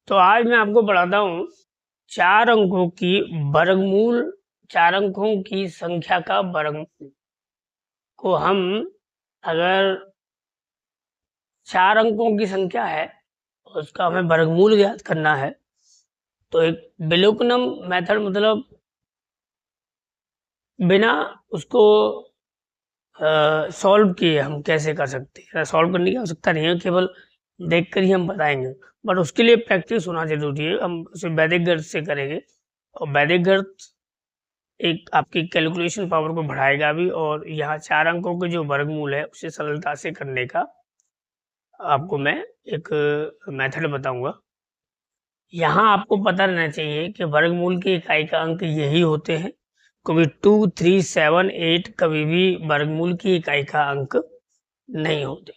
तो आज मैं आपको पढ़ाता हूँ 4 अंकों की वर्गमूल, 4 अंकों की संख्या का वर्गमूल को हम अगर 4 अंकों की संख्या है उसका हमें वर्गमूल ज्ञात करना है तो एक विलोपनम मेथड मतलब बिना उसको सॉल्व किए हम कैसे कर सकते हैं। सॉल्व करने की आवश्यकता नहीं है, केवल देखकर ही हम बताएंगे, बट उसके लिए प्रैक्टिस होना जरूरी है। हम उसे वैदिक गणित से करेंगे और वैदिक गणित एक आपकी कैलकुलेशन पावर को बढ़ाएगा भी, और यहाँ 4 अंकों के जो वर्गमूल है उसे सरलता से करने का आपको मैं एक मेथड बताऊंगा। यहाँ आपको पता रहना चाहिए कि वर्गमूल की इकाई का अंक यही होते हैं। कभी 2, 3, 7, 8 कभी भी वर्गमूल की इकाई का अंक नहीं होते।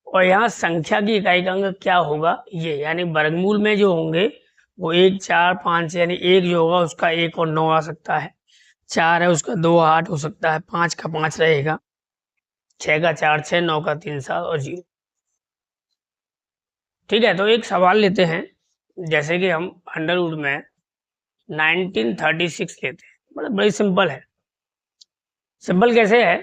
और यहाँ संख्या की इकाई का अंक क्या होगा, ये यानी वर्गमूल में जो होंगे वो 1, 4, 5, यानी 1 जो होगा उसका 1 और 9 आ सकता है, 4 है उसका 2, 8 हो सकता है, 5 का 5 रहेगा, 6 का 4, 6, 9 का 3, 7 और 0। ठीक है, तो एक सवाल लेते हैं, जैसे कि हम अंडर रूट में 1936 लेते हैं। बड़ी सिंपल है। सिंपल कैसे है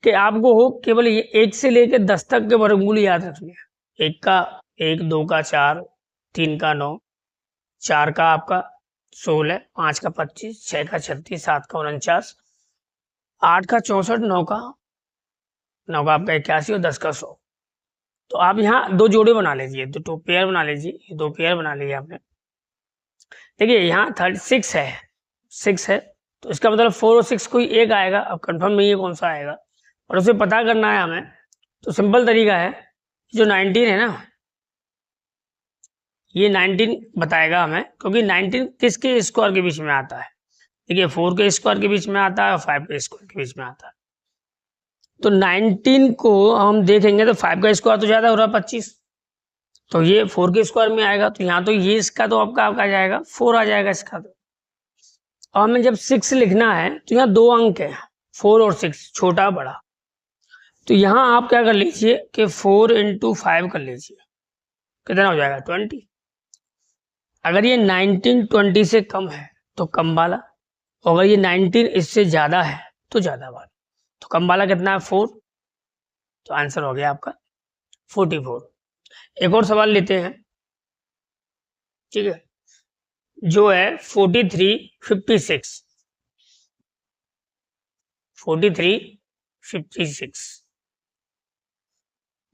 कि आपको हो केवल ये 1 से लेकर 10 तक के वर्गमूल याद रखने हैं। 1 का 1, 2 का 4, 3 का 9, 4 का आपका 16, 5 का 25, 6 का 36, 7 का 49, 8 का 64, 9 का आपका 81 और 10 का 100। तो आप यहाँ 2 जोड़े बना लीजिए, 2 पेयर बना लीजिए, 2 पेयर बना लीजिए आपने। देखिए यहाँ 36 है, 6 है, तो इसका मतलब 4 और 6 कोई एक आएगा। अब कंफर्म नहीं है कौन सा आएगा और उसे पता करना है हमें। तो सिंपल तरीका है, जो 19 है ना, ये 19 बताएगा हमें, क्योंकि 19 किसके स्क्वायर के बीच में आता है। देखिए 4 के स्क्वायर के बीच में आता है और 5 के स्क्वायर के बीच में आता है। तो 19 को हम देखेंगे तो 5 का स्क्वायर तो ज्यादा हो रहा है 25, तो ये 4 के स्क्वायर में आएगा। तो यहाँ तो ये इसका तो आपका आ जाएगा 4 आ जाएगा इसका। तो और हमें जब 6 लिखना है तो यहाँ 2 अंक है, 4 और 6, छोटा बड़ा। तो यहाँ आप क्या कर लीजिए कि 4 × 5 कर लीजिए, कितना हो जाएगा 20। अगर ये 19 20 से कम है तो कम वाला, और अगर ये 19 इससे ज्यादा है तो ज्यादा वाला। तो कम वाला कितना है 4, तो आंसर हो गया आपका 44। एक और सवाल लेते हैं, ठीक है, जो है 43 56। 43 56,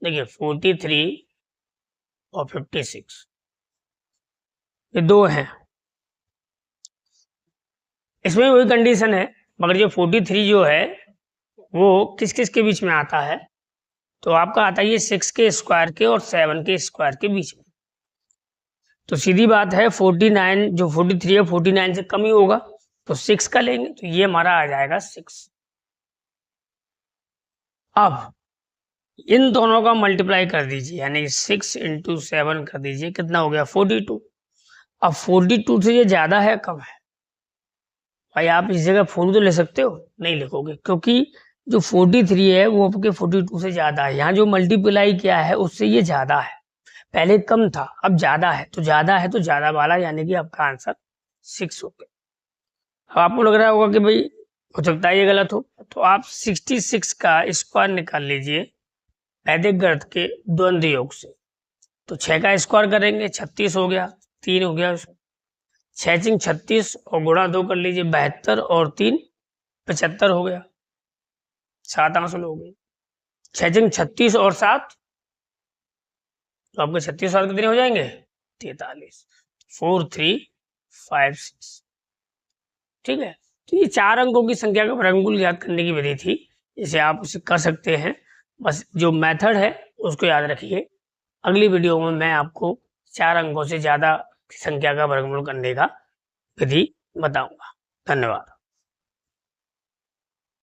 देखिए 43 और 56 ये 2 हैं। इसमें वही कंडीशन है, मगर जो 43 जो है वो किस किस के बीच में आता है, तो आपका आता है ये 6 के स्क्वायर के और 7 के स्क्वायर के बीच में। तो सीधी बात है 49, जो 43 है 49 से कम ही होगा, तो 6 का लेंगे, तो ये हमारा आ जाएगा 6। अब इन दोनों का मल्टीप्लाई कर दीजिए, यानी 6 × 7 कर दीजिए, कितना हो गया 42। अब 42 से ये ज्यादा है कम है, भाई आप इस जगह 4 तो ले सकते हो, नहीं लिखोगे, क्योंकि जो 43 है वो आपके 42 से ज्यादा है। यहाँ जो मल्टीप्लाई किया है उससे ये ज्यादा है, पहले कम था अब ज्यादा है, तो ज्यादा है तो ज्यादा वाला, यानी कि आपका आंसर 6 हो गया। अब आपको लग रहा होगा कि भाई हो सकता है ये गलत हो, तो आप 66 का स्क्वायर निकाल लीजिए वैदिक गणित के द्वंद्व योग से। तो 6 का स्क्वायर करेंगे 36 हो गया, 3 हो गया, 6 × 36 और गुणा 2 कर लीजिए 72 और 3 75 हो गया, 7 आंसर हो गए। 6 × 36 और 7, तो आपके 36 और कितने हो जाएंगे 43, 4 3 5 6। ठीक है, तो ये 4 अंकों की संख्या का वर्गमूल ज्ञात करने की विधि थी, इसे आप उसे कर सकते हैं। बस जो मेथड है उसको याद रखिए। अगली वीडियो में मैं आपको 4 अंकों से ज्यादा संख्या का वर्गमूल करने का विधि बताऊंगा। धन्यवाद।